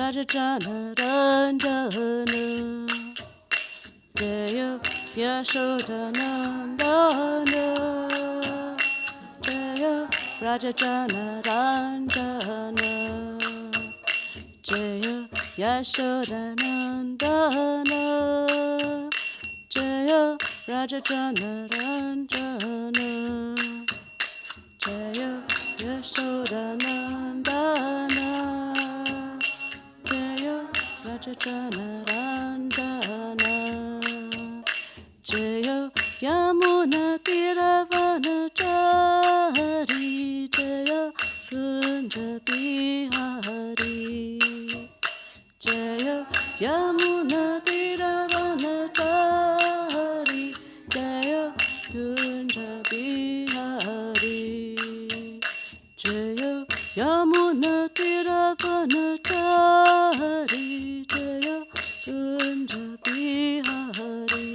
Rajajana Ranjana Jaya Yashodanandana Jaya Rajajana Ranjana Jaya Yashodanandana Jaya Rajajana Ranjana Jaya Yashodanandana Jaya Rajajana Ranjana Jaya Yamuna Tiravanachari Jaya Kunja Bihari Jaya Yamuna Tiravanachari Jaya Kunja Bihari Jaya Yamuna Tiravanachari Jaya Kunja Bihari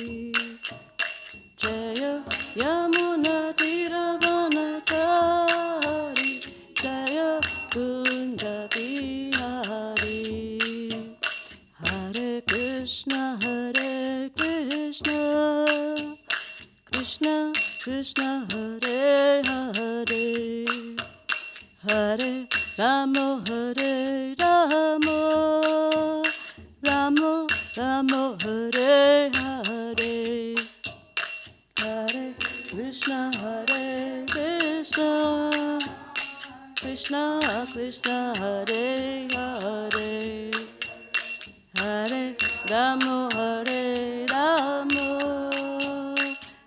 Jaya Yamuna Tiravanachari Jaya Kunja Bihari Hare Krishna Krishna Krishna Hare Hare Hare Ramo Hare Ramo Ramo Ramo Hare Hare Hare Krishna Krishna Krishna Hare Hare Hare Ramo Hare Ramo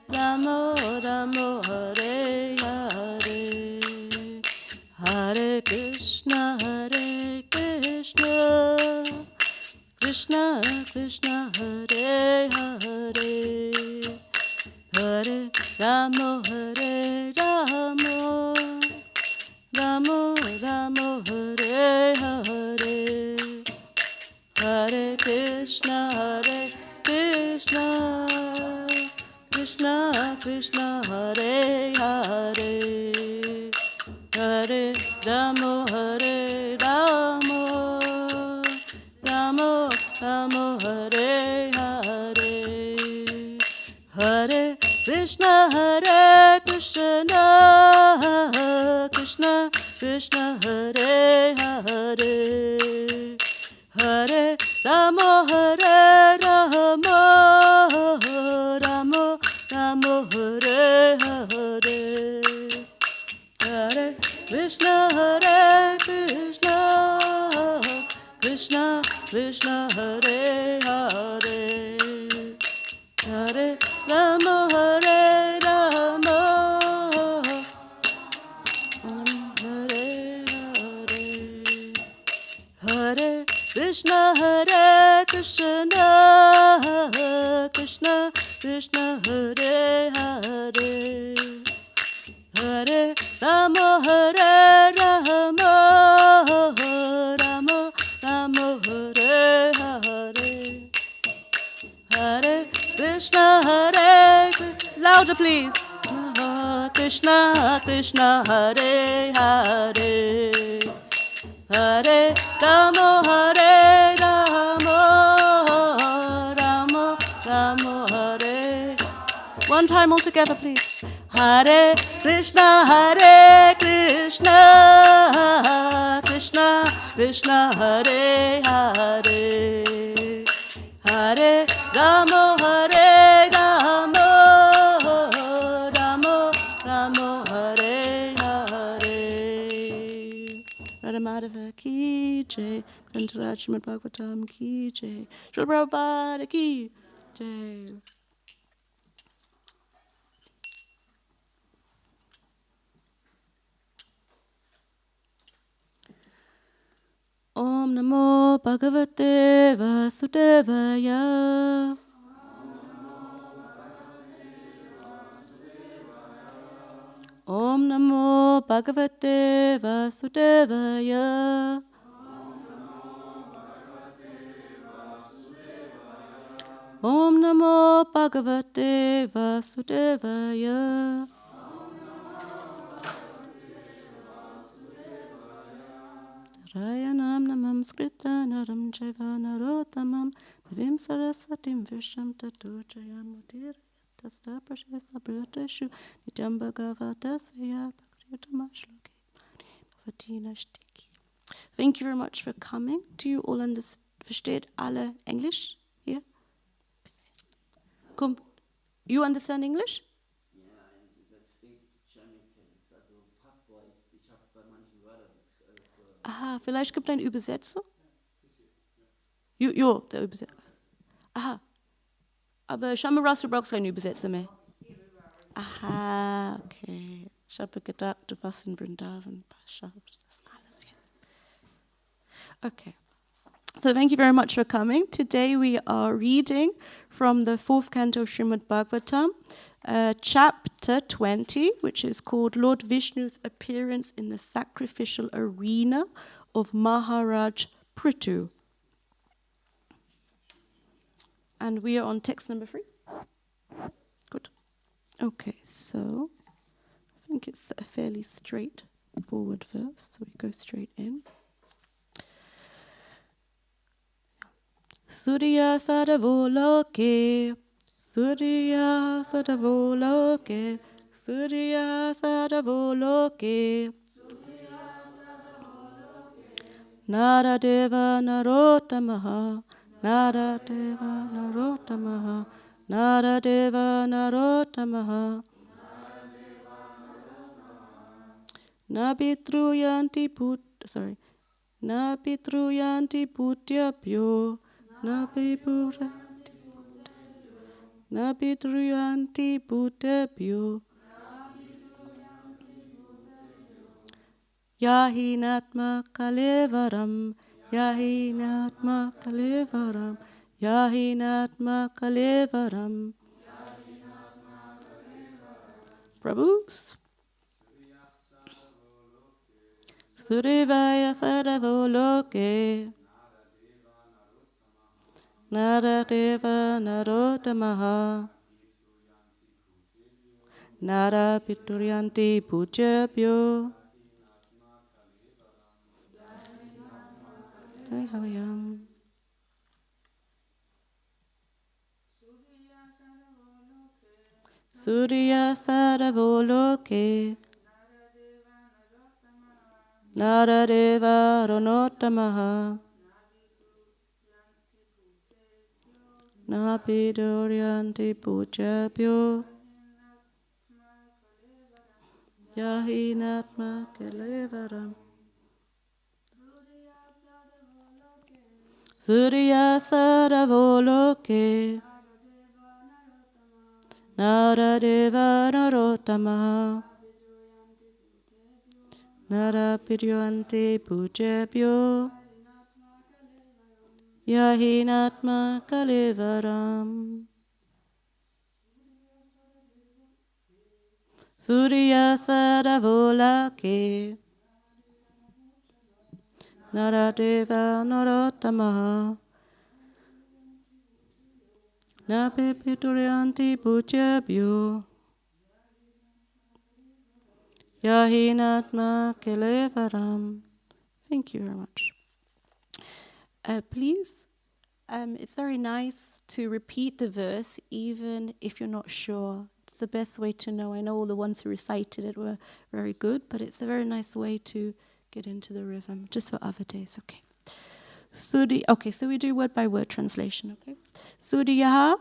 Ramo Ramo Hare Hare Hare Krishna Krishna Krishna Hare Hare Hare Ramo Hare Ramo Ramo Ramo Hare Hare Hare Krishna Krishna Krishna Hare Hare Hare Ramo Hare Ramo Ramo Ramo Hare Hare Hare Krishna Krishna Krishna Hare Hare Hare Ramo Hare Ramo Ramo Ramo Hare Hare Hare Krishna Krishna Krishna Hare Hare Hare Ramo Hare Ramo Hare Hare Hare Krishna Krishna Krishna Hare Hare Hare Ramo Hare Ramo Ramo Ramo Hare Hare Hare Krishna louder please Krishna Krishna Hare Hare Hare Ramo Hare Ramo Ramo Ramo Hare. One time all together please. Hare Krishna Krishna Krishna Hare Hare Hare Ramo Hare Ramo Ramo Ramo Hare Hare. Radha Madhava ki jai, Grantaraj Śrīmad-Bhāgavatam ki jai, Srila Prabhupada ki jai. Om Namo Bhagavate Vasudevaya. Om Namo Bhagavate Vasudevaya. Om Namo Bhagavate Vasudevaya. Raya Nam Namam samskrita naram jaiva narottamam devim saraswatim visham tato jayamudir tasta prashesa bhrateshu nityam bhagavata svaya bhakritamashloke bhavatina shtiki. Thank you very much for coming. Do you all versteht alle Englisch here? Come. You understand English? Aha, vielleicht gibt es einen Übersetzer? Jo, der Übersetzer. Aha. Aber Shamaras, du brauchst keinen Übersetzer mehr. Aha, okay. Ich habe gedacht, du warst in Vrindavan. Okay. So thank you very much for coming. Today we are reading from the 4th canto of Śrīmad-Bhāgavatam, chapter 20, which is called Lord Vishnu's Appearance in the Sacrificial Arena of Maharaj Prithu. And we are on text number 3. Good. Okay, so I think it's a fairly straightforward verse, so we go straight in. Surya sadavo loke, Surya sadavo loke, Surya sadavo loke, Naradeva narottamaha, Naradeva narottamaha, Naradeva narottamaha, Nabitruyanti putyabhyo, Nabitruyanti putyabhyo, Yahinatma kalevaram, Yahinatma kalevaram, Yahinatma kalevaram. Prabhus. Surivaya sadavo loke, Naradeva narottamaha, Narapituriyanti pujabhyo, Jayhavayam. Surya sadavo loke, Naradeva narottamaha, Nabiduryanti pujabhyo, Yahinatma kalevaram. Surya sadavo loke, Naradeva narottamaha, Narapidyanti pujabhyo, Yahinatma kalevaram. Surya sadavo loke, Naradeva narottamaha, Nabituriyanti pujabhyo, Yahinatma kalevaram. Thank you very much. Please, it's very nice to repeat the verse even if you're not sure. It's the best way to know. I know all the ones who recited it were very good, but it's a very nice way to get into the rhythm, just for other days, okay. Okay, so we do word by word translation, okay. Suryaha,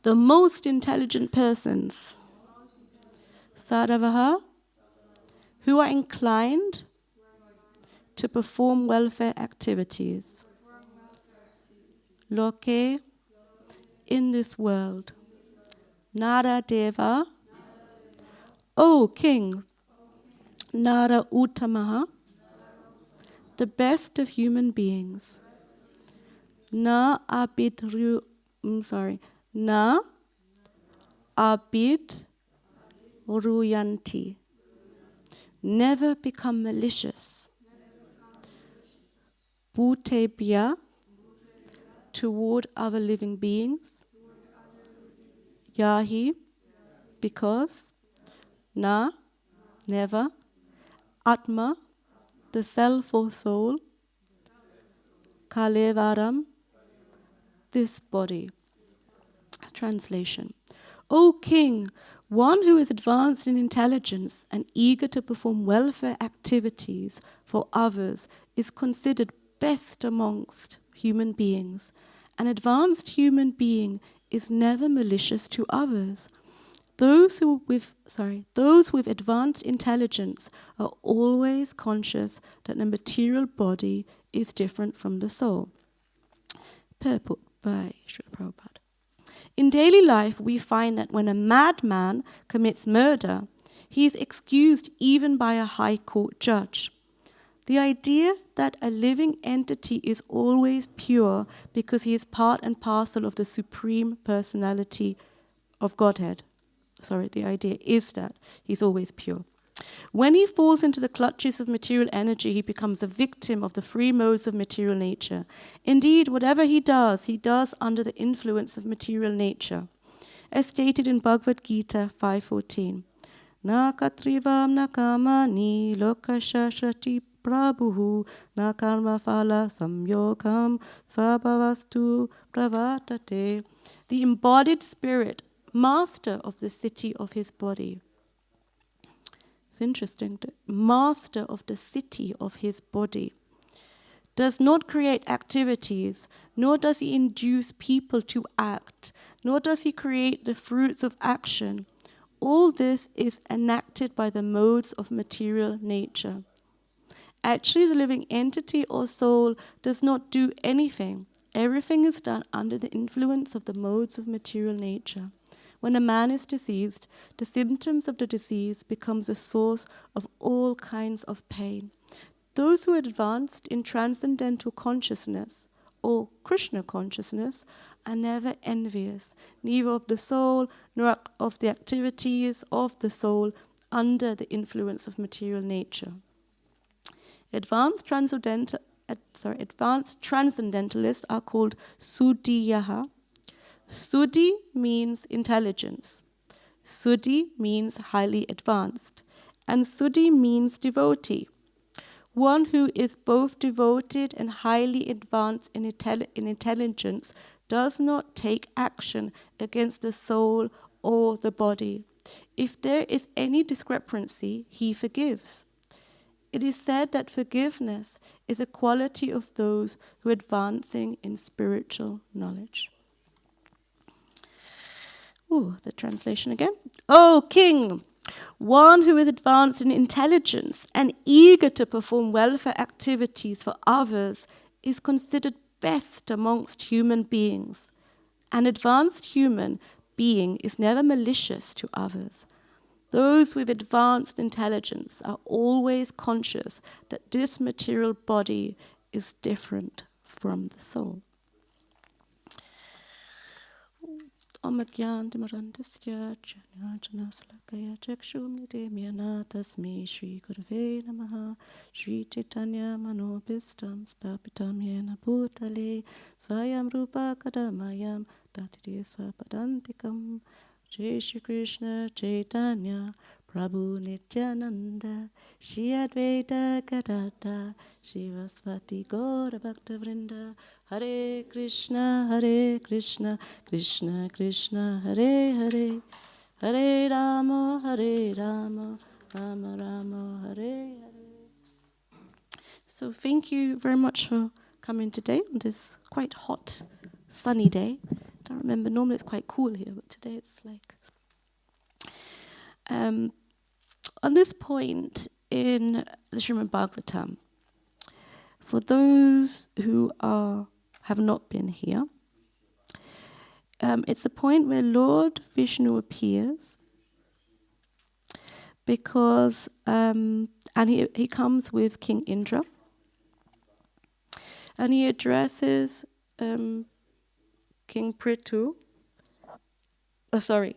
the most intelligent persons. Sadavaha, who are inclined to perform welfare activities. Loke, in this world. Nara Deva, O King. Nara Uttamaha, the best of human beings. Na abidruyanti, never become malicious. Bhutebhya, toward other living beings. Yahi, because. Never. Atma, the self or soul. Kalevaram, this body. Translation. O king, one who is advanced in intelligence and eager to perform welfare activities for others is considered best amongst human beings. An advanced human being is never malicious to others. Those with advanced intelligence are always conscious that the material body is different from the soul. Purport by Srila Prabhupada. In daily life, we find that when a madman commits murder, he is excused even by a high court judge. The idea that a living entity is always pure because he is part and parcel of the Supreme Personality of Godhead. The idea is that he's always pure. When he falls into the clutches of material energy, he becomes a victim of the free modes of material nature. Indeed, whatever he does under the influence of material nature. As stated in Bhagavad Gita 5:14, Na katrivam na kamani lokashashati prabhuhu na karma phala samyogam sabhavastu pravartate. The embodied spirit, master of the city of his body. It's interesting. The master of the city of his body does not create activities, nor does he induce people to act, nor does he create the fruits of action. All this is enacted by the modes of material nature. Actually, the living entity or soul does not do anything. Everything is done under the influence of the modes of material nature. When a man is diseased, the symptoms of the disease becomes a source of all kinds of pain. Those who are advanced in transcendental consciousness or Krishna consciousness are never envious, neither of the soul nor of the activities of the soul under the influence of material nature. Advanced transcendentalists are called Suddhiyaha. Suddhi means intelligence. Suddhi means highly advanced. And Suddhi means devotee. One who is both devoted and highly advanced in intelligence does not take action against the soul or the body. If there is any discrepancy, he forgives. It is said that forgiveness is a quality of those who are advancing in spiritual knowledge. The translation again. O king, one who is advanced in intelligence and eager to perform welfare activities for others is considered best amongst human beings. An advanced human being is never malicious to others. Those with advanced intelligence are always conscious that this material body is different from the soul. Homa Yajna Jnana Salakaya Chakshum Nidemyana Tasmi Shri Gurave Namaha Shri Chaitanya Manobhistam Stapitam Yena Bhutale Swayam Rupa Kadamayam Tatide Sapadantikam Jai Shri Krishna Chaitanya Prabhu Nityananda Shri Advaita Gadada Shivasvati Gaura Bhakta Vrinda Hare Krishna, Krishna Krishna, Hare Hare, Hare Rama, Rama Rama, Hare Hare. So thank you very much for coming today on this quite hot, sunny day. I don't remember, normally it's quite cool here, but today it's like... on this point in the Śrīmad-Bhāgavatam, for those who have not been here, it's a point where Lord Vishnu appears because, and he comes with King Indra, and he addresses King Prithu.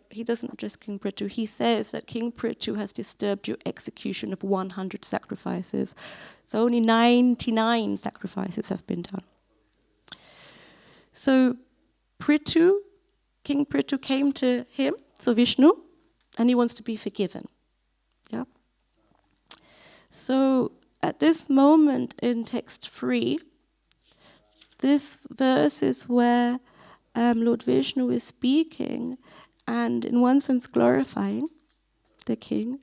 He doesn't address King Prithu. He says that King Prithu has disturbed your execution of 100 sacrifices. So only 99 sacrifices have been done. So King Prithu came to him, so Vishnu, and he wants to be forgiven. Yeah. So at this moment in text 3, this verse is where Lord Vishnu is speaking and in one sense glorifying the king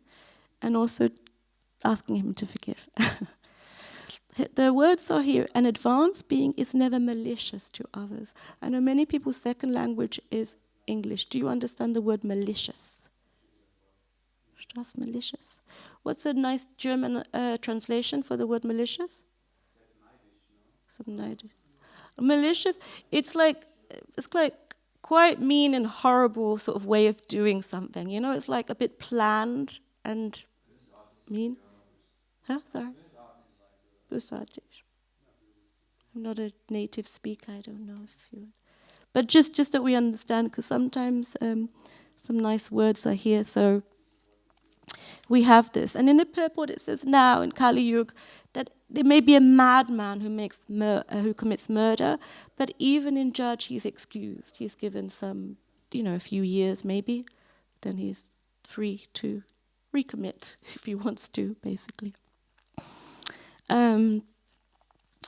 and also asking him to forgive. The words are here, an advanced being is never malicious to others. I know many people's second language is English. Do you understand the word malicious? Just malicious. What's a nice German translation for the word malicious? Malicious, it's like quite mean and horrible sort of way of doing something. You know, it's like a bit planned and mean. Huh? Sorry? Bösartig. I'm not a native speaker, I don't know if you... But just that we understand, because sometimes some nice words are here, so we have this. And in the purport it says now, in Kali Yuga, that there may be a madman who commits murder, but even in judge he's excused. He's given some, a few years maybe, then he's free to recommit if he wants to, basically.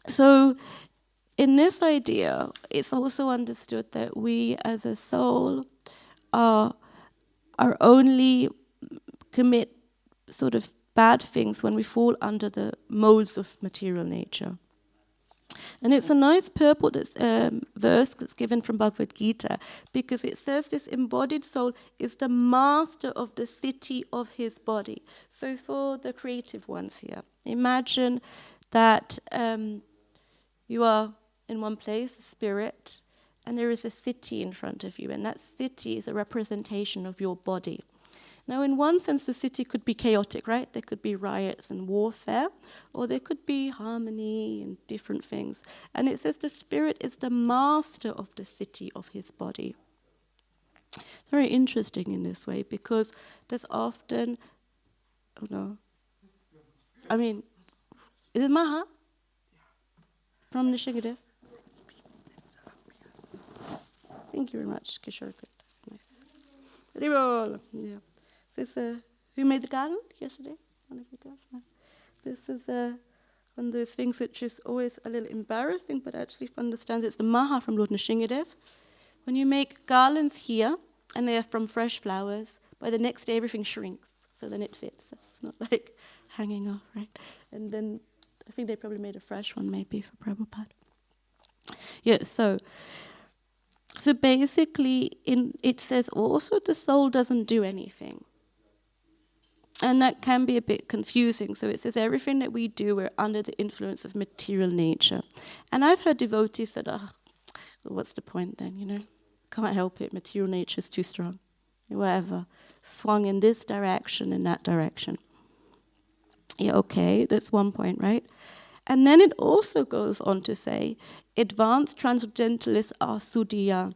So in this idea, it's also understood that we as a soul are only commit sort of bad things when we fall under the molds of material nature. And it's a nice purport verse that's given from Bhagavad Gita, because it says this embodied soul is the master of the city of his body. So for the creative ones here, imagine that you are in one place, a spirit, and there is a city in front of you, and that city is a representation of your body. Now, in one sense, the city could be chaotic, right? There could be riots and warfare, or there could be harmony and different things. And it says the spirit is the master of the city of his body. It's very interesting in this way, because there's often, is it Maha? From Nishingadev? Thank you very much, Kishore. Nice. Yeah. This who made the garden yesterday? One of you guys? No. This is one of those things which is always a little embarrassing, but actually, if one understands, it's the Maha from Lord Nishingadev. When you make garlands here, and they are from fresh flowers, by the next day everything shrinks, so then it fits. It's not like hanging off, right? And then I think they probably made a fresh one, maybe, for Prabhupada. Yeah, so basically, it says also the soul doesn't do anything. And that can be a bit confusing. So it says everything that we do, we're under the influence of material nature. And I've heard devotees say, well, what's the point then, Can't help it, material nature is too strong. Whatever. Swung in this direction, in that direction. Yeah, okay, that's one point, right? And then it also goes on to say, advanced transcendentalists are Sudhiya.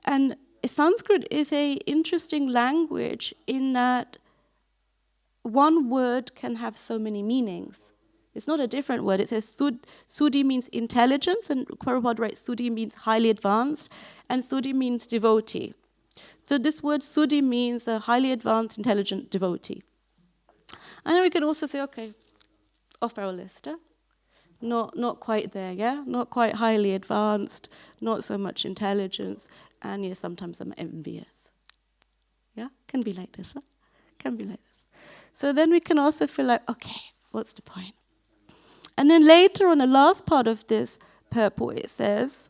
And Sanskrit is an interesting language in that one word can have so many meanings. It's not a different word. It says Sudhi means intelligence, and Prabhupada writes Sudhi means highly advanced, and Sudhi means devotee. So this word Sudhi means a highly advanced, intelligent devotee. And then we can also say, okay, off our list, Not quite there, yeah? Not quite highly advanced, not so much intelligence, and yes, sometimes I'm envious. Yeah? Can be like this, Can be like this. So then we can also feel like, okay, what's the point? And then later on, the last part of this purport, it says,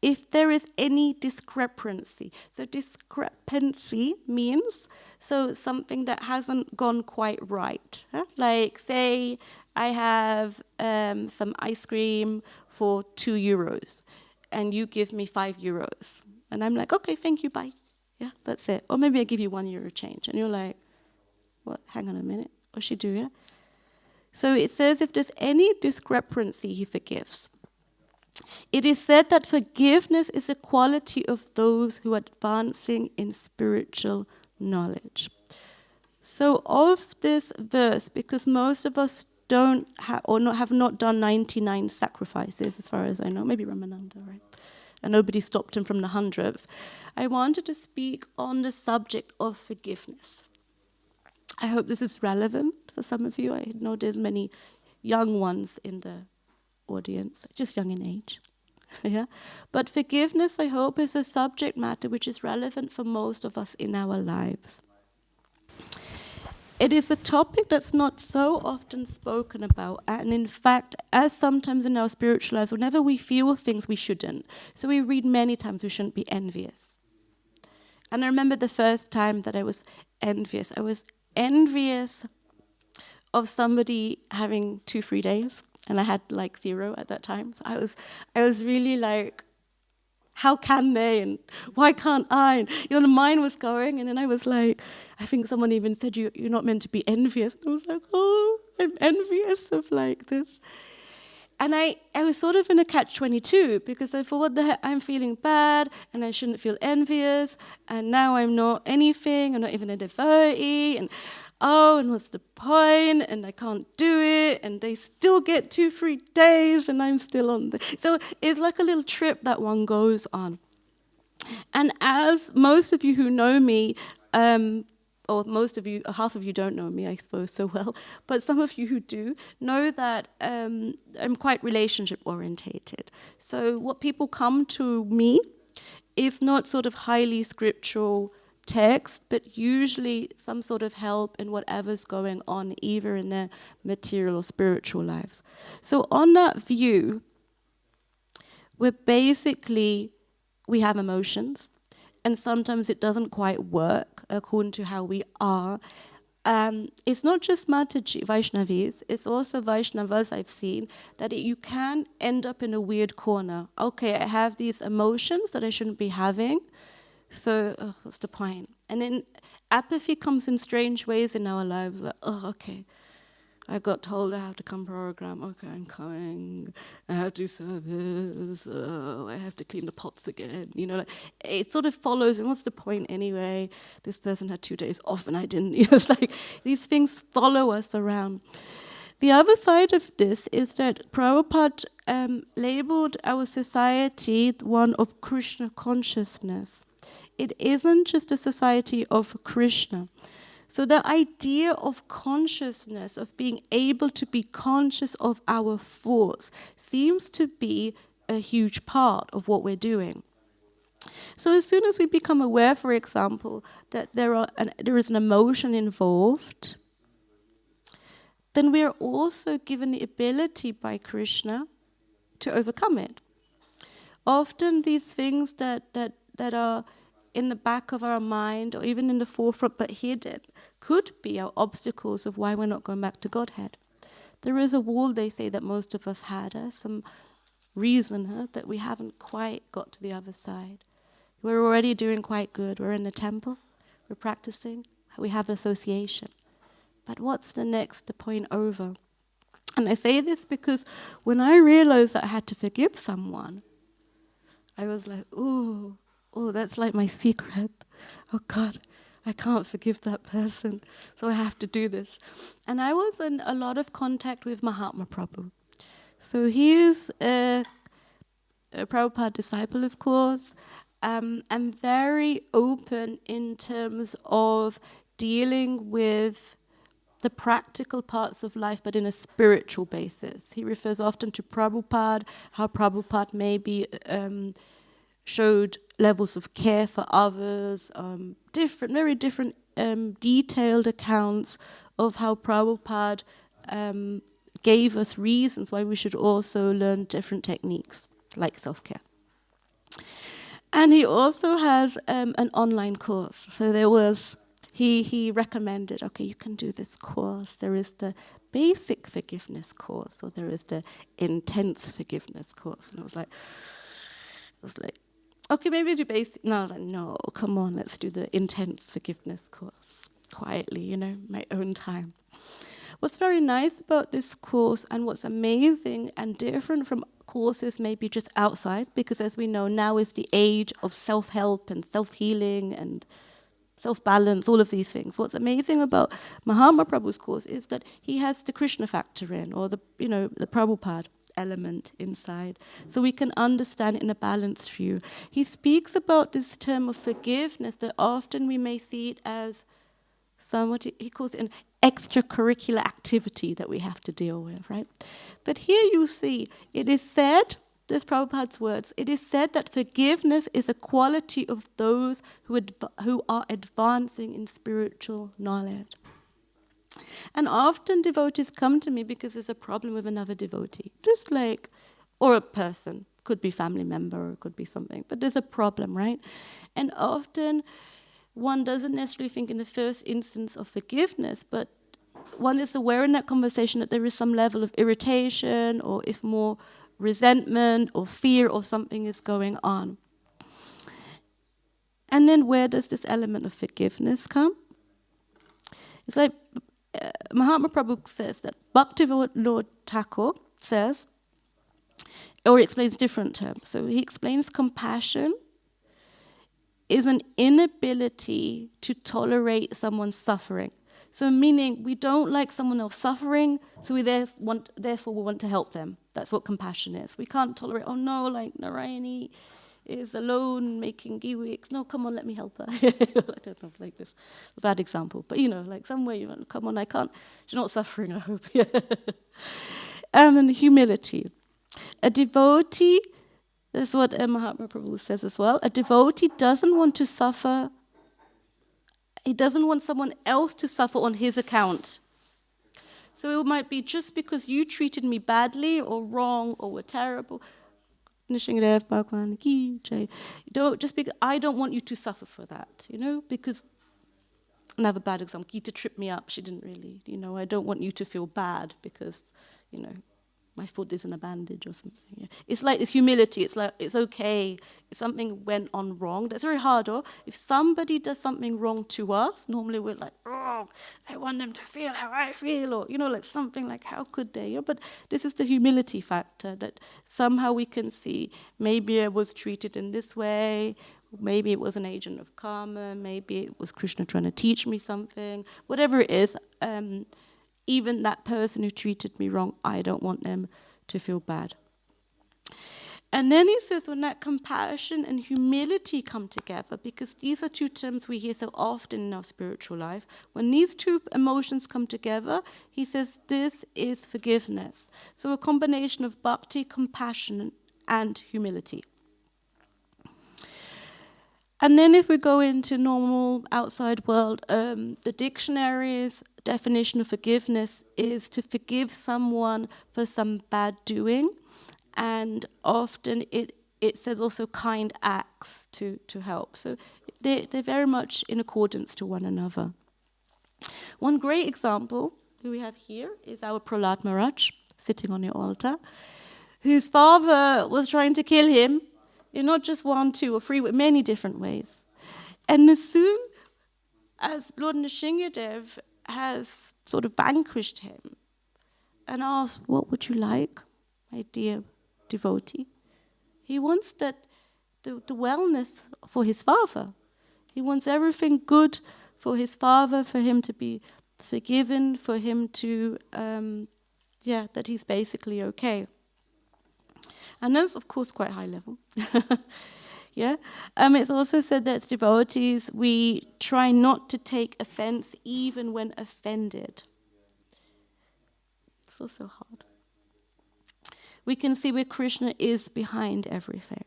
if there is any discrepancy. So discrepancy means something that hasn't gone quite right. Like, say, I have some ice cream for €2, and you give me €5. And I'm like, okay, thank you, bye. Yeah, that's it. Or maybe I give you €1 change. And you're like, what? Hang on a minute. What's she doing? So it says if there's any discrepancy, he forgives. It is said that forgiveness is a quality of those who are advancing in spiritual knowledge. So of this verse, because most of us don't have not done 99 sacrifices, as far as I know, maybe Ramananda, right? And nobody stopped him from the 100th. I wanted to speak on the subject of forgiveness. I hope this is relevant for some of you. I know there's many young ones in the audience, just young in age. Yeah, but forgiveness, I hope, is a subject matter which is relevant for most of us in our lives. It is a topic that's not so often spoken about, and in fact, as sometimes in our spiritual lives, whenever we feel things we shouldn't, so we read many times we shouldn't be envious. And I remember the first time that I was envious. I was envious of somebody having 2 free days, and I had like 0 at that time. So I was really like, how can they, and why can't I? And, the mind was going, and then I was like, I think someone even said, you're not meant to be envious. And I was like, oh, I'm envious of like this. And I was sort of in a catch-22, because I thought, what the heck, I'm feeling bad, and I shouldn't feel envious, and now I'm not anything, I'm not even a devotee, and what's the point, and I can't do it, and they still get 2 free days, and I'm still on so it's like a little trip that one goes on. And as most of you who know me, or most of you, half of you don't know me, I suppose, so well, but some of you who do know that I'm quite relationship orientated. So what people come to me is not sort of highly scriptural text, but usually some sort of help in whatever's going on, either in their material or spiritual lives. So on that view, we have emotions, and sometimes it doesn't quite work according to how we are. It's not just Matagy, Vaishnavis, it's also Vaishnavas I've seen, that you can end up in a weird corner. Okay, I have these emotions that I shouldn't be having, so what's the point? And then apathy comes in strange ways in our lives, like, okay, I got told I have to come program, okay, I'm coming, I have to do service, I have to clean the pots again, like, it sort of follows, and what's the point anyway? This person had 2 days off and I didn't. It's like, these things follow us around. The other side of this is that Prabhupada labeled our society one of Krishna consciousness. It isn't just a society of Krishna. So the idea of consciousness, of being able to be conscious of our thoughts, seems to be a huge part of what we're doing. So as soon as we become aware, for example, that there is an emotion involved, then we are also given the ability by Krishna to overcome it. Often these things that are in the back of our mind, or even in the forefront but hidden, could be our obstacles of why we're not going back to Godhead. There is a wall, they say, that most of us had, some reason that we haven't quite got to the other side. We're already doing quite good. We're in the temple, we're practicing, we have association. But what's the next point over? And I say this because when I realized that I had to forgive someone, I was like, oh, that's like my secret. Oh God, I can't forgive that person, so I have to do this. And I was in a lot of contact with Mahatma Prabhu. So he is a Prabhupada disciple, of course, and very open in terms of dealing with the practical parts of life, but in a spiritual basis. He refers often to Prabhupada, how Prabhupada maybe showed levels of care for others, very different detailed accounts of how Prabhupada gave us reasons why we should also learn different techniques, like self-care. And he also has an online course. So he recommended, okay, you can do this course. There is the basic forgiveness course, or there is the intense forgiveness course. And I was like, okay, maybe do basic. No, I was like, no, come on, let's do the intense forgiveness course. Quietly, my own time. What's very nice about this course, and what's amazing and different from courses maybe just outside, because as we know, now is the age of self-help and self-healing and self-balance, all of these things. What's amazing about Mahatma Prabhu's course is that he has the Krishna factor in, or the Prabhupada element inside, so we can understand in a balanced view. He speaks about this term of forgiveness, that often we may see it as somewhat, he calls it an extracurricular activity that we have to deal with, right? But here you see, it is said there's Prabhupada's words. It is said that forgiveness is a quality of those who are advancing in spiritual knowledge. And often devotees come to me because there's a problem with another devotee. Just like, or a person. Could be family member or could be something. But there's a problem, right? And often one doesn't necessarily think in the first instance of forgiveness, but one is aware in that conversation that there is some level of irritation or if more resentment or fear or something is going on. And then where does this element of forgiveness come? It's like Mahatma Prabhu says that Bhaktivinoda Thakur says, or he explains different terms. So he explains compassion is an inability to tolerate someone's suffering. So meaning we don't like someone else suffering, so we therefore we want to help them. That's what compassion is. We can't tolerate, oh no, like Narayani is alone making ghee-wicks. No, come on, let me help her. I don't know, like this, a bad example. But like somewhere, come on, I can't, she's not suffering, I hope. And then humility. A devotee, this is what Mahatma Prabhu says as well, a devotee doesn't want to suffer. He doesn't want someone else to suffer on his account. So it might be just because you treated me badly or wrong or were terrible. Just because I don't want you to suffer for that, because another bad example, Gita tripped me up. She didn't really, I don't want you to feel bad because, my foot is in a bandage or something. Yeah. It's like this humility. It's like, it's okay. If something went on wrong, that's very hard. Or if somebody does something wrong to us, normally we're like, oh, I want them to feel how I feel. Or, like something like, how could they? But this is the humility factor that somehow we can see. Maybe I was treated in this way. Maybe it was an agent of karma. Maybe it was Krishna trying to teach me something. Whatever it is, even that person who treated me wrong, I don't want them to feel bad. And then he says when that compassion and humility come together, because these are two terms we hear so often in our spiritual life, when these two emotions come together, he says this is forgiveness. So a combination of bhakti, compassion, and humility. And then if we go into normal outside world, the dictionary's definition of forgiveness is to forgive someone for some bad doing. And often it says also kind acts to help. So they're very much in accordance to one another. One great example who we have here is our Prahlad Maharaj, sitting on the altar, whose father was trying to kill him in not just 1, 2, or 3, but many different ways. And as soon as Lord Nrsimhadev has sort of vanquished him and asked, what would you like, my dear devotee? He wants that the wellness for his father. He wants everything good for his father, for him to be forgiven, for him to, that he's basically okay. And that's, of course, quite high level. Yeah. It's also said that as devotees, we try not to take offense even when offended. It's also hard. We can see where Krishna is behind everything.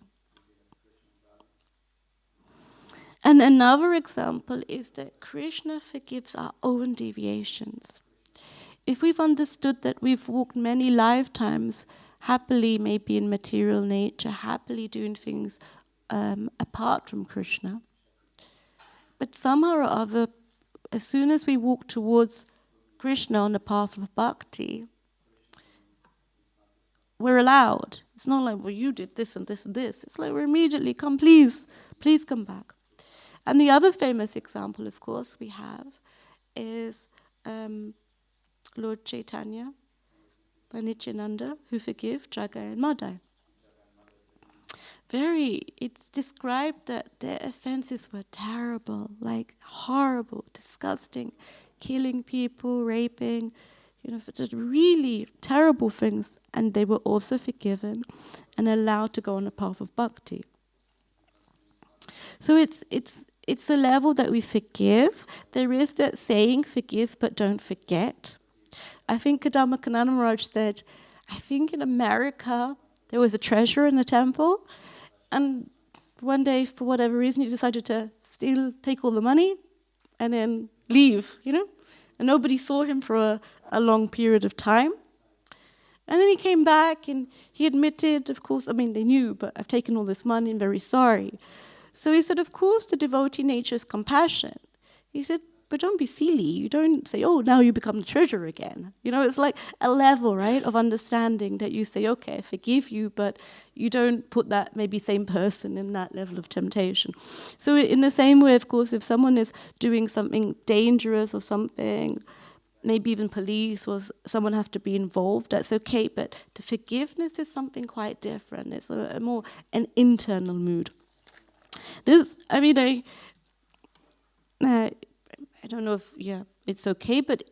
And another example is that Krishna forgives our own deviations. If we've understood that we've walked many lifetimes happily, maybe in material nature, happily doing things apart from Krishna, but somehow or other, as soon as we walk towards Krishna on the path of bhakti, we're allowed. It's not like, well, you did this and this and this. It's like, we're immediately, come, please come back. And the other famous example, of course, we have is Lord Chaitanya and Nityananda, who forgive Jagai and Madai. It's described that their offenses were terrible, like horrible, disgusting, killing people, raping, just really terrible things. And they were also forgiven and allowed to go on the path of bhakti. So it's a level that we forgive. There is that saying, forgive but don't forget. I think Kadamba Kanana Maharaj said, I think in America, There was a treasure in the temple, and one day, for whatever reason, he decided to take all the money and then leave, And nobody saw him for a long period of time. And then he came back and he admitted, of course, they knew, but I've taken all this money, I'm very sorry. So he said, of course, the devotee nature is compassion. He said, but don't be silly. You don't say, oh, now you become the treasure again. It's like a level, right, of understanding that you say, okay, I forgive you, but you don't put that maybe same person in that level of temptation. So in the same way, of course, if someone is doing something dangerous or something, maybe even police or someone have to be involved, that's okay. But the forgiveness is something quite different. It's a more an internal mood. I don't know if it's okay, but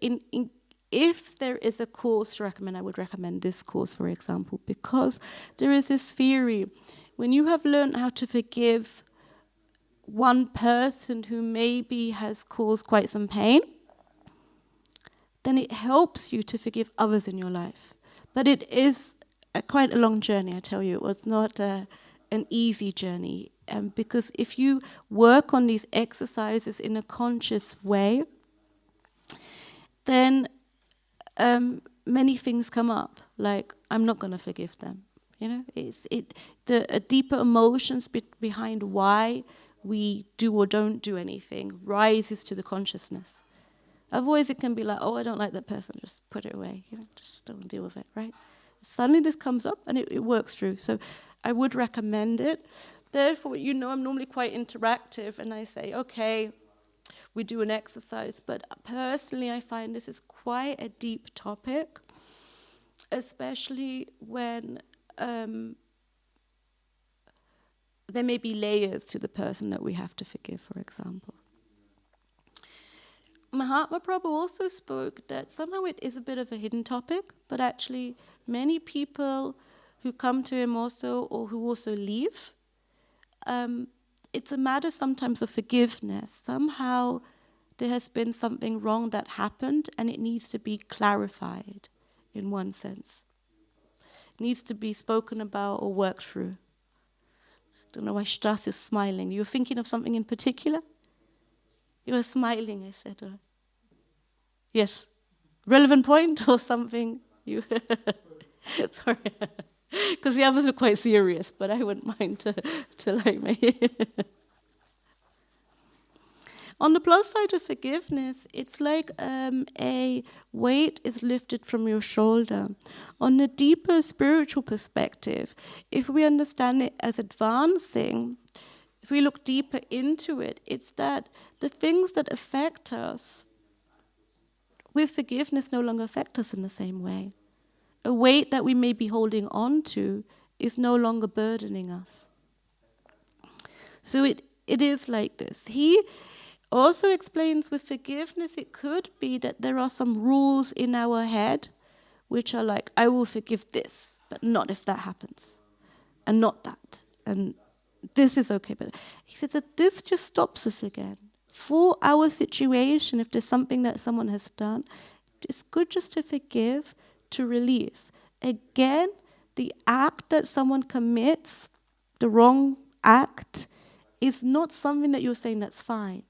if there is a course to recommend, I would recommend this course, for example, because there is this theory. When you have learned how to forgive one person who maybe has caused quite some pain, then it helps you to forgive others in your life. But it is quite a long journey, I tell you. It was not an easy journey. Because if you work on these exercises in a conscious way, then many things come up. Like, I'm not going to forgive them. The deeper emotions behind why we do or don't do anything rises to the consciousness. Otherwise, it can be like, oh, I don't like that person, just put it away. Just don't deal with it, right? Suddenly this comes up and it works through. So I would recommend it. Therefore, I'm normally quite interactive, and I say, okay, we do an exercise. But personally, I find this is quite a deep topic, especially when there may be layers to the person that we have to forgive, for example. Mahatma Prabhu also spoke that somehow it is a bit of a hidden topic, but actually many people who come to him also, or who also leave, it's a matter sometimes of forgiveness. Somehow there has been something wrong that happened and it needs to be clarified in one sense. It needs to be spoken about or worked through. I don't know why Stas is smiling. You were thinking of something in particular? You were smiling, I said. Yes. Relevant point or something? Sorry. Because the others are quite serious, but I wouldn't mind to like me. On the plus side of forgiveness, it's like a weight is lifted from your shoulder. On a deeper spiritual perspective, if we understand it as advancing, if we look deeper into it, it's that the things that affect us with forgiveness no longer affect us in the same way. A weight that we may be holding on to is no longer burdening us. So it is like this. He also explains with forgiveness, it could be that there are some rules in our head which are like, I will forgive this, but not if that happens, and not that, and this is okay. But he says that this just stops us again. For our situation, if there's something that someone has done, it's good just to forgive, to release. Again, the act that someone commits, the wrong act, is not something that you're saying that's fine.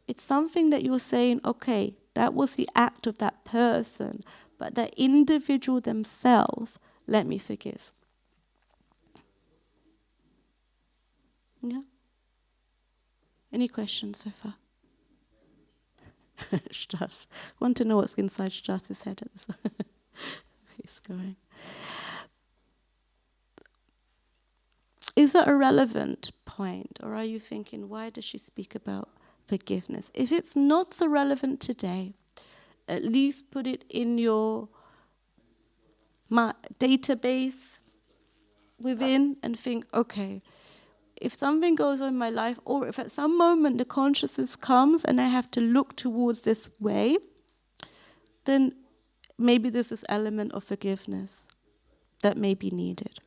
It's something that you're saying, okay, that was the act of that person, but that individual themselves, let me forgive. Yeah? Any questions so far? Stas. Want to know what's inside Stas's head at this one. He's going. Is that a relevant point? Or are you thinking, why does she speak about forgiveness? If it's not so relevant today, at least put it in your database within and think, okay, if something goes on in my life, or if at some moment the consciousness comes and I have to look towards this way, then maybe there's this element of forgiveness that may be needed.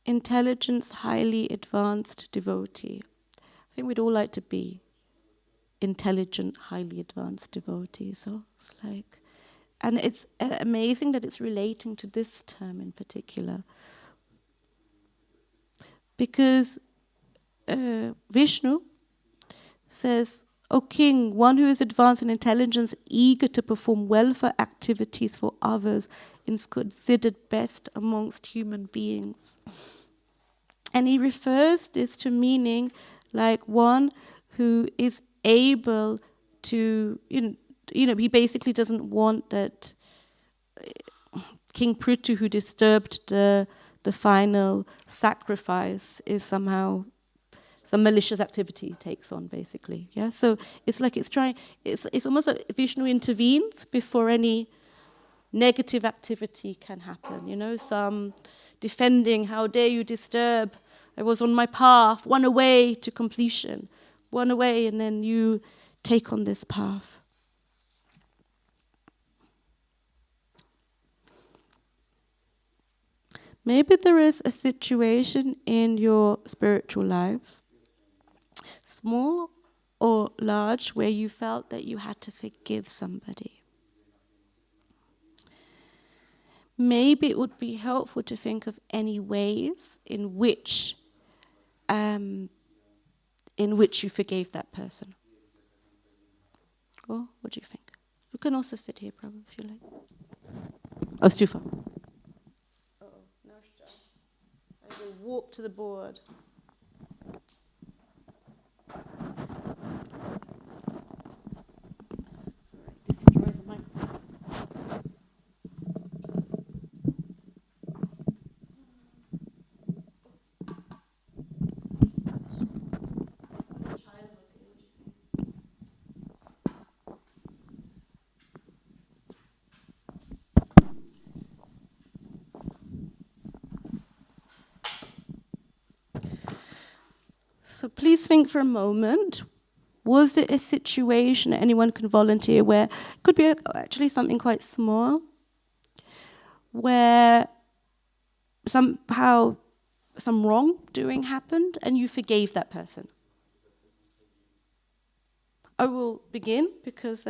Intelligence, highly advanced devotee. I think we'd all like to be intelligent, highly advanced devotees. So it's like And it's amazing that it's relating to this term in particular. Because Vishnu says, O king, one who is advanced in intelligence, eager to perform welfare activities for others, is considered best amongst human beings. And he refers this to meaning like one who is able to, you know, he basically doesn't want that King Prithu, who disturbed the final sacrifice, is somehow some malicious activity takes on, basically. Yeah, so it's like it's almost like Vishnu intervenes before any negative activity can happen. You know, some defending, how dare you disturb? I was on my path, one away to completion, one away, and then you take on this path. Maybe there is a situation in your spiritual lives, small or large, where you felt that you had to forgive somebody. Maybe it would be helpful to think of any ways in which you forgave that person. Or what do you think? You can also sit here, probably, if you like. Oh, it's too far. I will walk to the board. Destroy the microphone. So please think for a moment, was it a situation that anyone can volunteer where, it could be actually something quite small, where somehow some wrongdoing happened and you forgave that person? I will begin because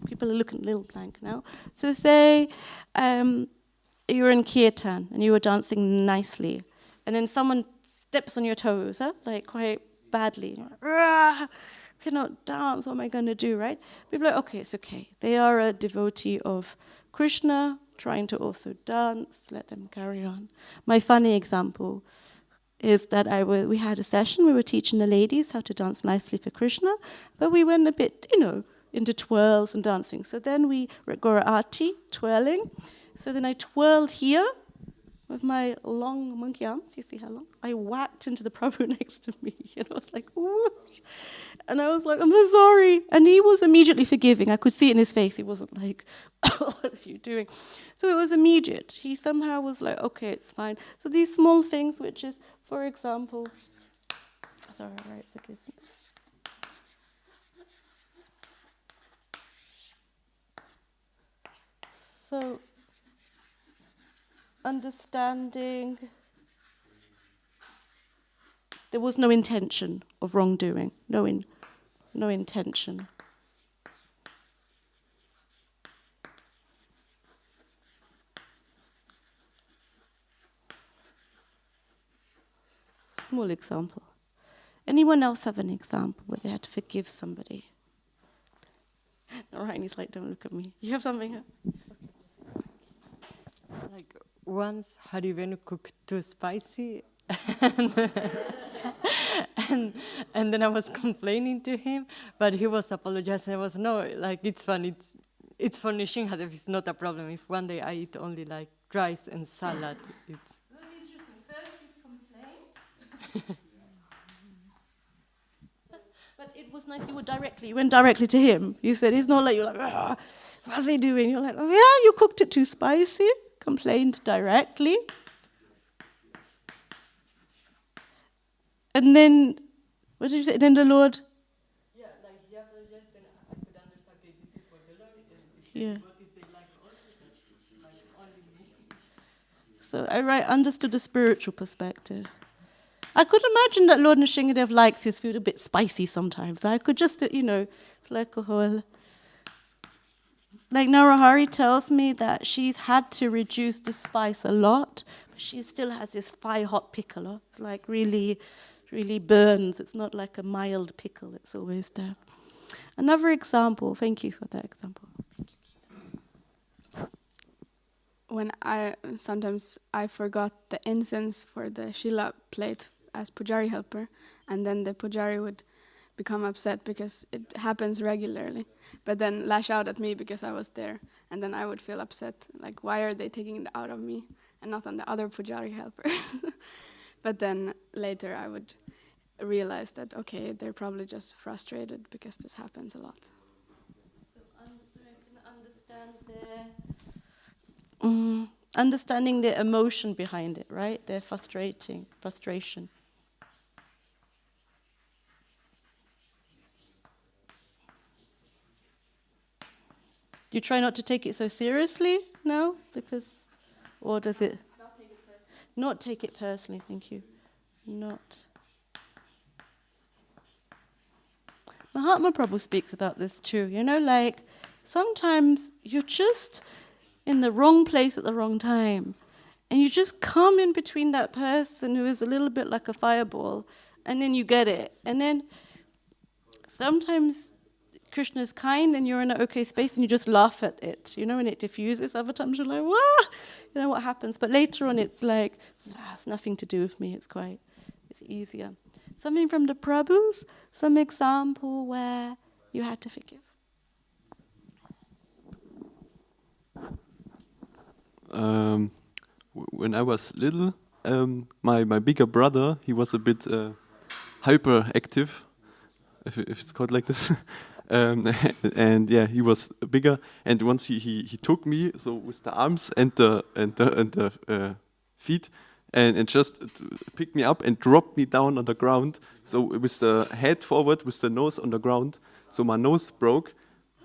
people are looking a little blank now. So say you were in kirtan and you were dancing nicely, and then someone steps on your toes, like quite badly. Cannot dance, what am I going to do, right? People are like, okay, it's okay. They are a devotee of Krishna, trying to also dance, let them carry on. My funny example is that we had a session, we were teaching the ladies how to dance nicely for Krishna, but we went a bit, into twirls and dancing. So then we were Gorati, twirling. So then I twirled here, with my long monkey arms, you see how long? I whacked into the Prabhu next to me, and I was like, whoosh. And I was like, I'm so sorry. And he was immediately forgiving. I could see it in his face. He wasn't like, what are you doing? So it was immediate. He somehow was like, okay, it's fine. So these small things, which is, for example, forgiveness. So, understanding there was no intention of wrongdoing, no intention. Small example. Anyone else have an example where they had to forgive somebody? Ryan's like, don't look at me. You have something? Like once Harivenu cooked too spicy and then I was complaining to him, but he was apologizing. I was, no, like it's fun, it's for Nishinhadev, it's not a problem. If one day I eat only like rice and salad, it's... That's interesting. First you complained. But it was nice, you went directly to him. You said, it's not like you're like, what's he doing? You're like, oh yeah, you cooked it too spicy. Complained directly. And then, what did you say? Then the Lord? Yeah, like he apologized, and I could understand, okay, this is for the Lord, and if yeah. devotees they like also, that's like only me. So I understood the spiritual perspective. I could imagine that Lord Nishingadev likes his food a bit spicy sometimes. I could just, it's like a whole... like Narahari tells me that she's had to reduce the spice a lot, but she still has this fire-hot pickle. It's like really, really burns. It's not like a mild pickle. It's always there. Another example. Thank you for that example. When sometimes I forgot the incense for the Shila plate as Pujari helper, and then the Pujari would become upset because it happens regularly, but then lash out at me because I was there, and then I would feel upset, like why are they taking it out of me and not on the other Pujari helpers? But then later I would realize that, okay, they're probably just frustrated because this happens a lot. So I can understand understanding the emotion behind it, right? Their frustration. Do you try not to take it so seriously? No? Or does it? Not take it personally. Not take it personally, thank you. Not. Mahatma Prabhu speaks about this too. You know, like, sometimes you're just in the wrong place at the wrong time. And you just come in between that person who is a little bit like a fireball, and then you get it. And then sometimes Krishna is kind and you're in an okay space and you just laugh at it, you know, and it diffuses. Other times you're like, wah! You know what happens. But later on it's like, it's nothing to do with me. It's easier. Something from the Prabhus, some example where you had to forgive. When I was little, my bigger brother, he was a bit hyperactive, if it's called like this. And yeah, he was bigger. And once he took me, so with the arms and the feet, and just picked me up and dropped me down on the ground. So with the head forward, with the nose on the ground. So my nose broke,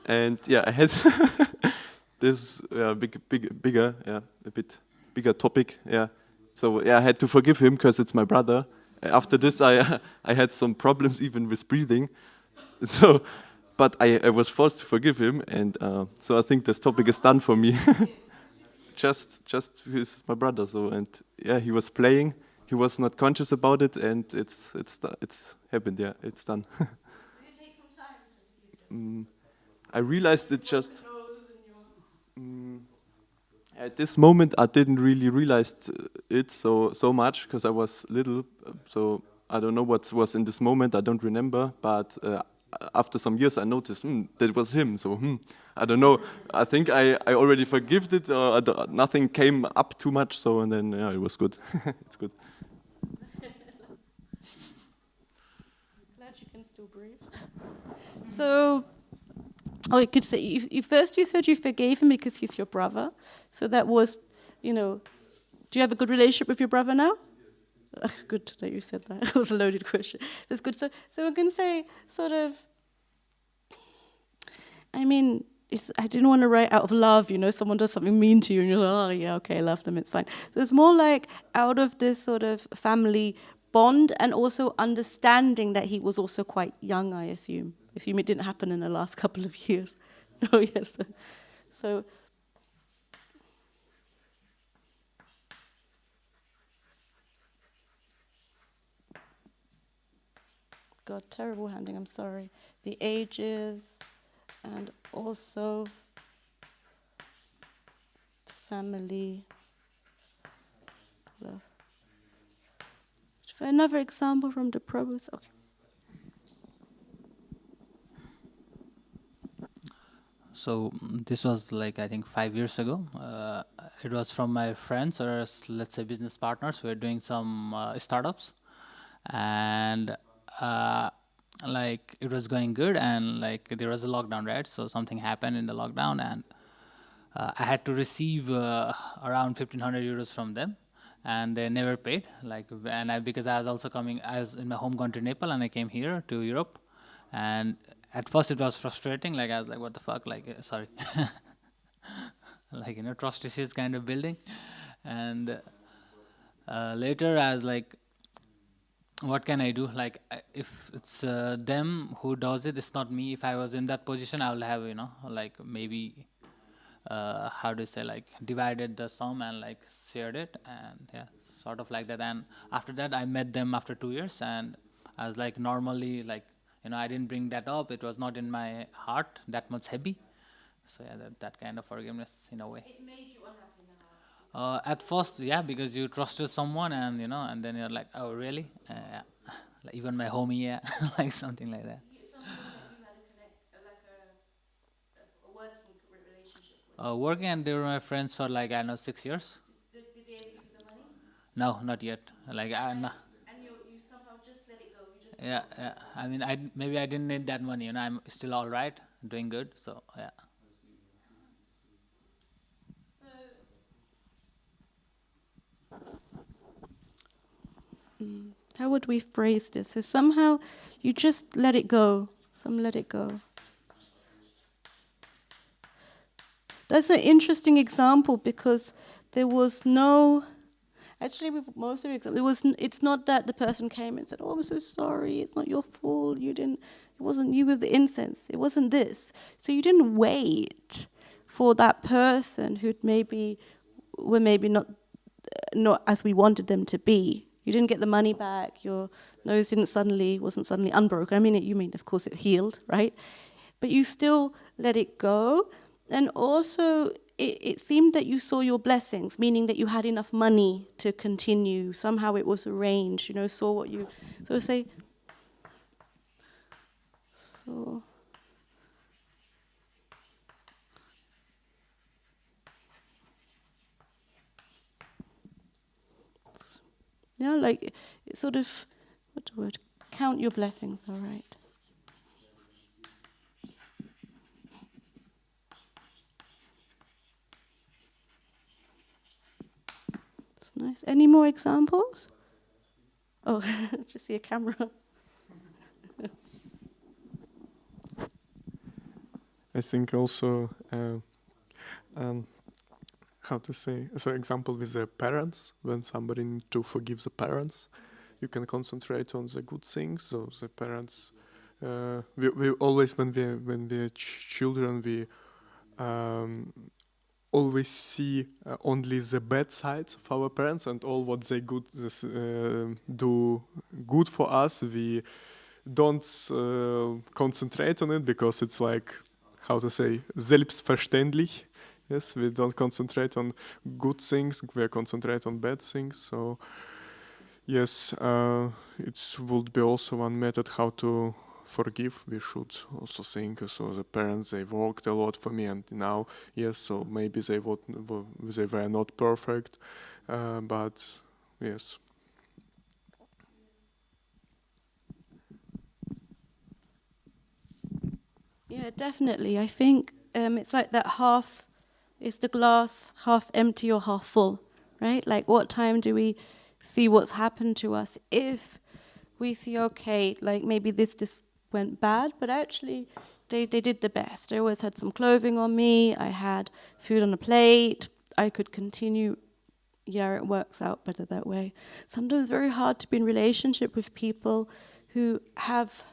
and yeah, I had this a bit bigger topic. Yeah, so yeah, I had to forgive him because it's my brother. After this, I had some problems even with breathing. So, but I was forced to forgive him, and so I think this topic is done for me. just with my brother. So, and yeah, he was playing. He was not conscious about it, and it's happened. Yeah, it's done. Did it take some time to forgive him? I realized it just. At this moment, I didn't really realize it so much because I was little. So I don't know what was in this moment. I don't remember. But after some years, I noticed that was him. So I don't know. I think I already forgave it, or nothing came up too much. So and then yeah, it was good. It's good. Glad you can still breathe. So. Oh, you could say, first you said you forgave him because he's your brother. So that was, you know, do you have a good relationship with your brother now? Good that you said that. It was a loaded question. That's good. So we're going to say sort of, I mean, I didn't want to write out of love, you know, someone does something mean to you and you're like, oh yeah, okay, I love them, it's fine. So it's more like out of this sort of family bond and also understanding that he was also quite young, I assume. I assume it didn't happen in the last couple of years. Oh yes. So God, terrible handing, I'm sorry. The ages and also family love. Another example from the Prabhus. Okay. So this was like, I think 5 years ago. It was from my friends, or let's say business partners. We were doing some startups, and like it was going good, and like there was a lockdown, right? So something happened in the lockdown, and I had to receive around 1,500 euros from them, and they never paid. Like, and because I was also coming, I was in my home country Nepal, and I came here to Europe, and at first it was frustrating. Like I was like, what the fuck? Like, sorry, like, you know, trust issues kind of building, and later I was like, what can I do? Like, if it's them who does it, it's not me. If I was in that position, I would have, you know, like maybe how do you say, like divided the sum and like shared it, and yeah, sort of like that. And after that, I met them after 2 years, and I was like normally like, I didn't bring that up. It was not in my heart that much heavy. So yeah, that kind of forgiveness in a way. It made you unhappy now. At first, yeah, because you trusted someone, and and then you're like, oh really? Yeah. Like even my homie, yeah, like something like that. Working, and they were my friends for like, I don't know, 6 years. Did they ever give you the money? No, not yet. Like And you somehow just let it go. You just yeah. I mean, maybe I didn't need that money. I'm still all right, doing good. So yeah. How would we phrase this? So somehow you just let it go. Let it go. That's an interesting example because there was no. Actually, with most of the examples, it's not that the person came and said, "Oh, I'm so sorry. It's not your fault. You didn't. It wasn't you with the incense. It wasn't this." So you didn't wait for that person who'd maybe not as we wanted them to be. You didn't get the money back. Your nose wasn't suddenly unbroken. I mean, of course, it healed, right? But you still let it go. And also, it seemed that you saw your blessings, meaning that you had enough money to continue. Somehow it was arranged, saw what you... So say... So... Yeah, like, sort of, what's the word? Count your blessings, all right. That's nice. Any more examples? Oh, just see a camera. I think also, how to say, so example with the parents, when somebody needs to forgive the parents, you can concentrate on the good things. So the parents, we always, when we're children, we always see only the bad sides of our parents and all what they do good for us. We don't concentrate on it because it's like, how to say, selbstverständlich. Yes, we don't concentrate on good things, we concentrate on bad things. So, yes, it would be also one method how to forgive. We should also think, so the parents, they worked a lot for me, and now, yes, so maybe they were not perfect, but yes. Yeah, definitely. I think it's like that half... Is the glass half empty or half full, right? Like, what time do we see what's happened to us? If we see, okay, like maybe this went bad, but actually they did the best. I always had some clothing on me. I had food on a plate. I could continue. Yeah, it works out better that way. Sometimes it's very hard to be in relationship with people who have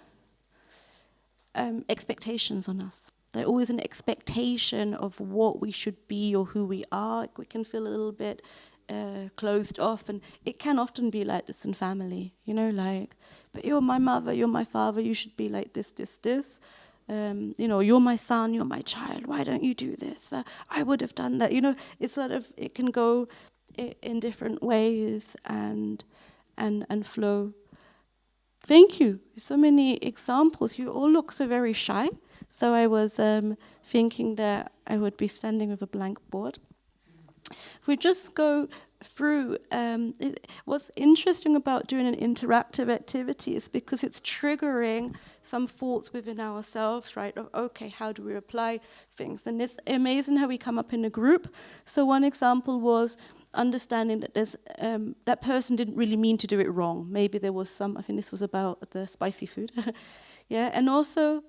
expectations on us. There's always an expectation of what we should be or who we are. We can feel a little bit closed off, and it can often be like this in family, like, but you're my mother, you're my father, you should be like this. You're my son, you're my child, why don't you do this? I would have done that. It's sort of, it can go in different ways and flow. Thank you. So many examples. You all look so very shy. So I was thinking that I would be standing with a blank board. If we just go through, what's interesting about doing an interactive activity is because it's triggering some thoughts within ourselves, right? Of, okay, how do we apply things? And it's amazing how we come up in a group. So one example was understanding that there's that person didn't really mean to do it wrong. Maybe there was some, I think this was about the spicy food. Yeah, and also...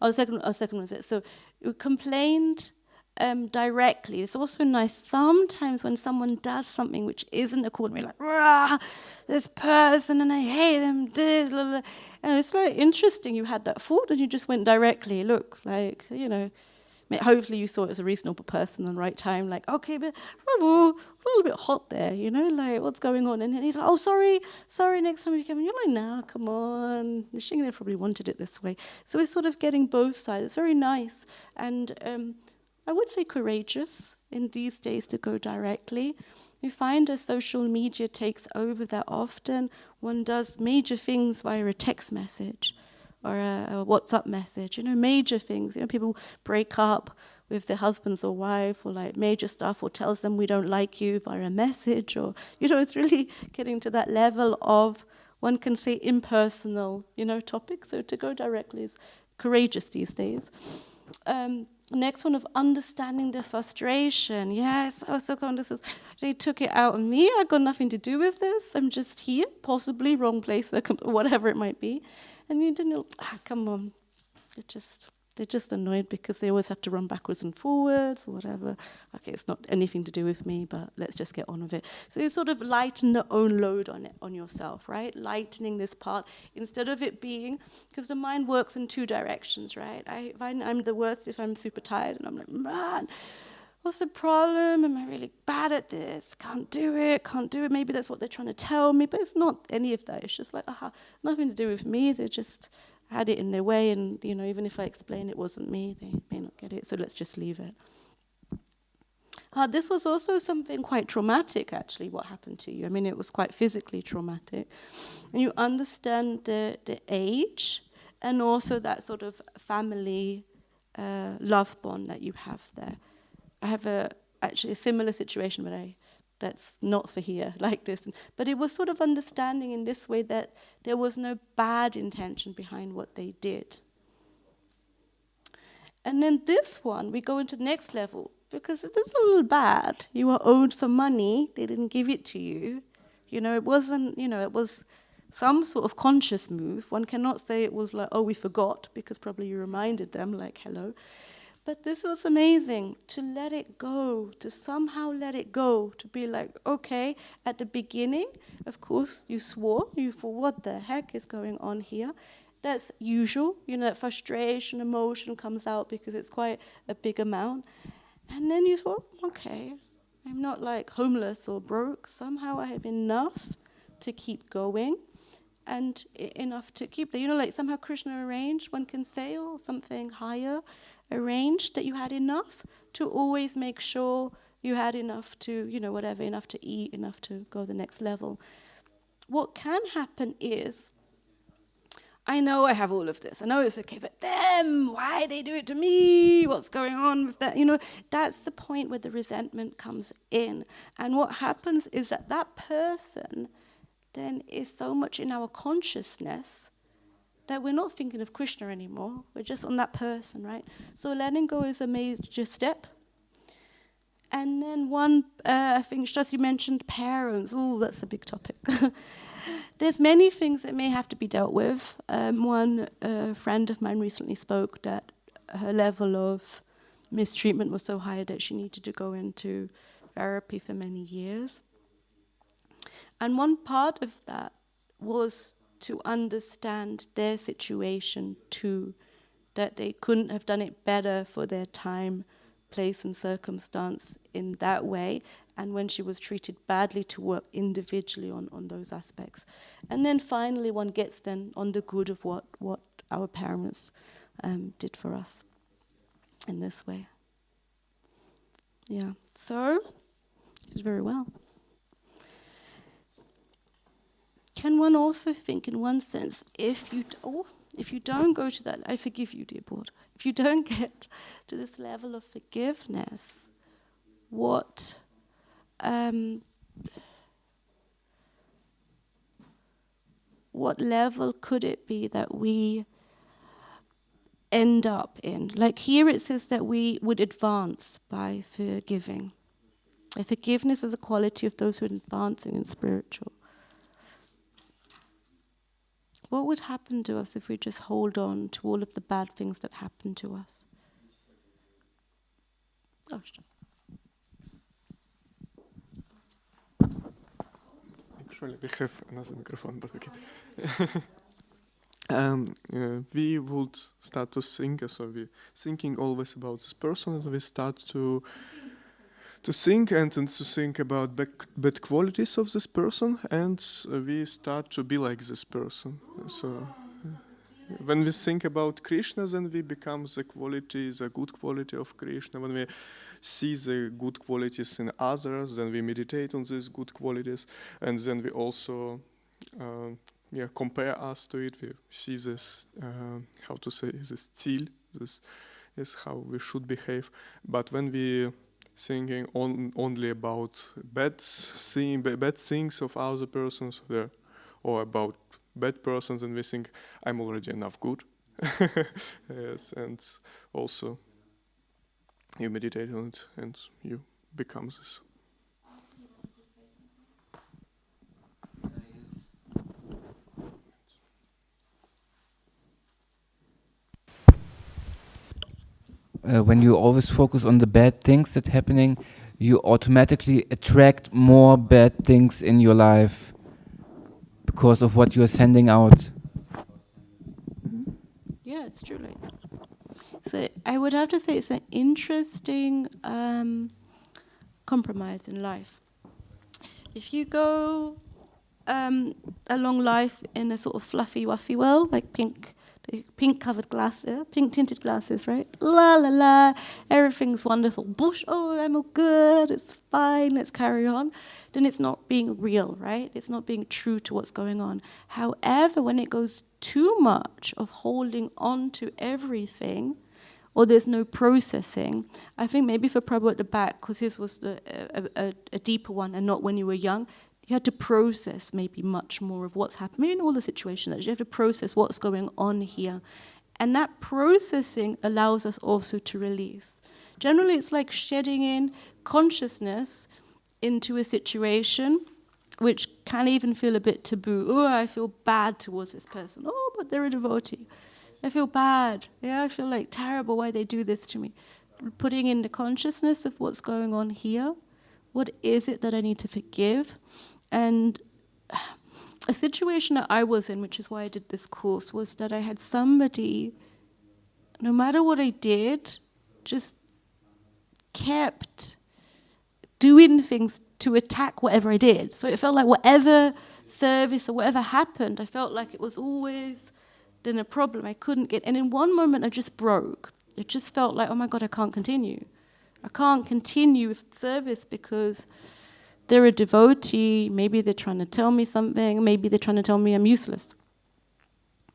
the second one is it. So you complained directly. It's also nice sometimes when someone does something which isn't according to me, like, this person and I hate him, And it's like interesting you had that thought and you just went directly, look, like, hopefully you saw it as a reasonable person in the right time, like, okay, but Prabhu, it's a little bit hot there, like, what's going on? And he's like, oh, sorry, next time you come. And you're like, nah, come on. The Shingane probably wanted it this way. So it's sort of getting both sides. It's very nice. And I would say courageous in these days to go directly. You find as social media takes over that often, one does major things via a text message or a WhatsApp message, major things. People break up with their husbands or wife or like major stuff, or tells them we don't like you via a message, or, it's really getting to that level of, one can say, impersonal, topics. So to go directly is courageous these days. Next one of understanding the frustration. Yes, I was so conscious. They took it out on me. I got nothing to do with this. I'm just here, possibly wrong place, whatever it might be. And you didn't know, come on. They're just annoyed because they always have to run backwards and forwards or whatever. Okay, it's not anything to do with me, but let's just get on with it. So you sort of lighten the own load on yourself, right? Lightening this part instead of it being, because the mind works in two directions, right? I find I'm the worst if I'm super tired and I'm like, man, what's the problem? Am I really bad at this? Can't do it. Maybe that's what they're trying to tell me, but it's not any of that. It's just like, nothing to do with me. They just had it in their way, and even if I explain it wasn't me, they may not get it, so let's just leave it. This was also something quite traumatic, actually, what happened to you. I mean, it was quite physically traumatic. And you understand the age and also that sort of family love bond that you have there. I have actually a similar situation, but that's not for here, like this. But it was sort of understanding in this way that there was no bad intention behind what they did. And then this one, we go into the next level, because it is a little bad. You were owed some money, they didn't give it to you. It wasn't, it was some sort of conscious move. One cannot say it was like, oh, we forgot, because probably you reminded them, like, hello. But this was amazing, to let it go, to somehow let it go, to be like, okay, at the beginning, of course, you swore, you thought, what the heck is going on here? That's usual, that frustration, emotion comes out because it's quite a big amount. And then you thought, okay, I'm not like homeless or broke, somehow I have enough to keep going and enough to keep, like somehow Krishna arranged, one can say, or something higher, arranged that you had enough to always make sure you had enough to, whatever, enough to eat, enough to go the next level. What can happen is, I know I have all of this, I know it's okay, but them, why they do it to me? What's going on with that? That's the point where the resentment comes in. And what happens is that person then is so much in our consciousness that we're not thinking of Krishna anymore. We're just on that person, right? So letting go is a major step. And then one, I think, just you mentioned parents. Oh, that's a big topic. There's many things that may have to be dealt with. One friend of mine recently spoke that her level of mistreatment was so high that she needed to go into therapy for many years. And one part of that was to understand their situation too, that they couldn't have done it better for their time, place and circumstance in that way, and when she was treated badly, to work individually on those aspects. And then finally one gets then on the good of what our parents did for us in this way. Yeah, so, this is very well. Can one also think, in one sense, if you don't go to that, I forgive you, dear Lord, if you don't get to this level of forgiveness, what level could it be that we end up in? Like here it says that we would advance by forgiving. Forgiveness is a quality of those who are advancing in spiritual. What would happen to us if we just hold on to all of the bad things that happen to us? Oh, sure. Actually, we have another microphone, but okay. we would start to think, so we're thinking always about this person, and we start to think and to think about bad qualities of this person, and we start to be like this person. So when we think about Krishna, then we become the good quality of Krishna. When we see the good qualities in others, then we meditate on these good qualities, and then we also compare us to it. We see this, this Ziel, this is how we should behave. But when we thinking only about bad things of other persons, or about bad persons, and we think I'm already enough good. Yes, and also you meditate on it and you become this. When you always focus on the bad things that happening, you automatically attract more bad things in your life because of what you're sending out. Yeah, it's true. So I would have to say it's an interesting compromise in life. If you go along life in a sort of fluffy, wuffy world, like pink-covered glasses, pink-tinted glasses, right? La la la, everything's wonderful. Bush, oh, I'm all good, it's fine, let's carry on. Then it's not being real, right? It's not being true to what's going on. However, when it goes too much of holding on to everything, or there's no processing, I think maybe for Prabhu at the back, because his was a deeper one and not when you were young, you had to process maybe much more of what's happening in all the situations. You have to process what's going on here. And that processing allows us also to release. Generally, it's like shedding in consciousness into a situation which can even feel a bit taboo. Oh, I feel bad towards this person. Oh, but they're a devotee. I feel bad. Yeah, I feel like terrible why they do this to me. Putting in the consciousness of what's going on here. What is it that I need to forgive? And a situation that I was in, which is why I did this course, was that I had somebody, no matter what I did, just kept doing things to attack whatever I did. So it felt like whatever service or whatever happened, I felt like it was always then a problem I couldn't get. And in one moment I just broke. It just felt like, oh my God, I can't continue. I can't continue with service because they're a devotee. Maybe they're trying to tell me something. Maybe they're trying to tell me I'm useless.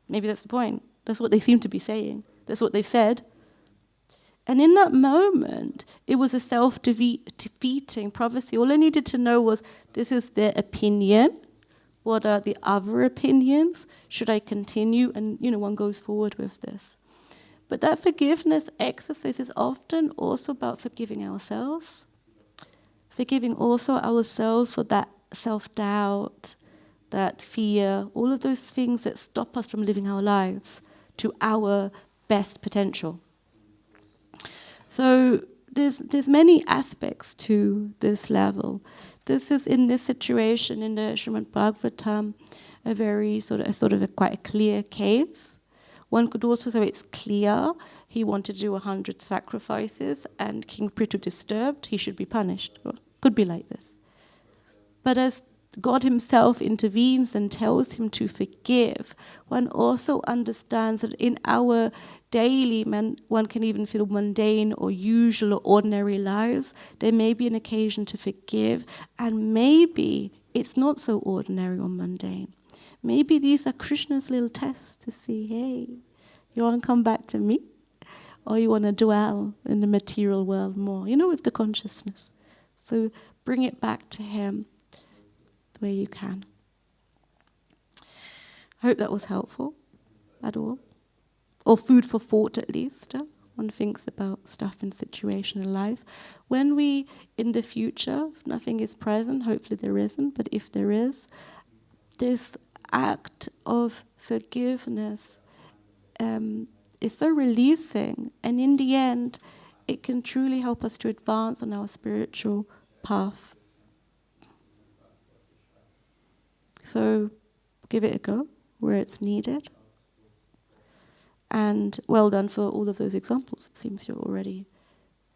Maybe that's the point. That's what they seem to be saying. That's what they've said. And in that moment, it was a self-defeating prophecy. All I needed to know was, this is their opinion. What are the other opinions? Should I continue? And, one goes forward with this. But that forgiveness exercise is often also about forgiving ourselves. Forgiving also ourselves for that self-doubt, that fear, all of those things that stop us from living our lives to our best potential. So there's many aspects to this level. This is, in this situation, in the Śrīmad-Bhāgavatam, a very sort of quite a clear case. One could also say it's clear. He wanted to do 100 sacrifices, and King Prithu disturbed. He should be punished. Well, could be like this. But as God himself intervenes and tells him to forgive, one also understands that in our daily, one can even feel mundane or usual or ordinary lives, there may be an occasion to forgive, and maybe it's not so ordinary or mundane. Maybe these are Krishna's little tests to see, hey, you want to come back to me? Or you want to dwell in the material world more, with the consciousness. So bring it back to him the way you can. I hope that was helpful at all. Or food for thought at least. One thinks about stuff in situation in life. When we, in the future, if nothing is present, hopefully there isn't, but if there is, this act of forgiveness is so releasing, and in the end, it can truly help us to advance on our spiritual path. So give it a go where it's needed. And well done for all of those examples. It seems you're already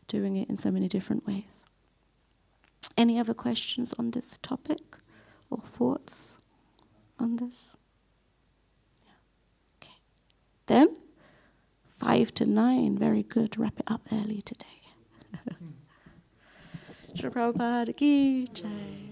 doing it in so many different ways. Any other questions on this topic or thoughts on this? Yeah. Okay. Then, 5 to 9, very good. Wrap it up early today. Srila Prabhupada ki jai.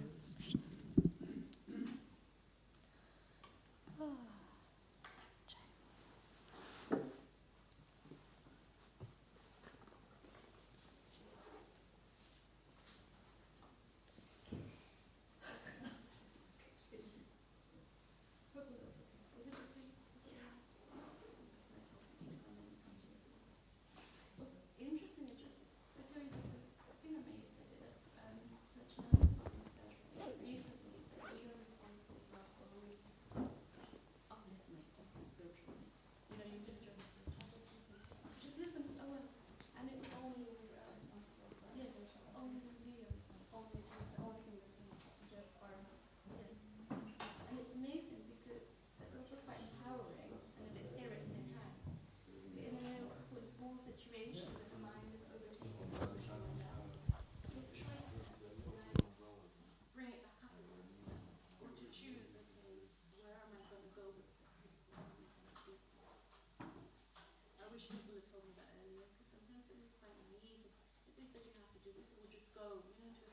People had told me that earlier, because sometimes it is quite naive. It is that you have to do this, or just go, to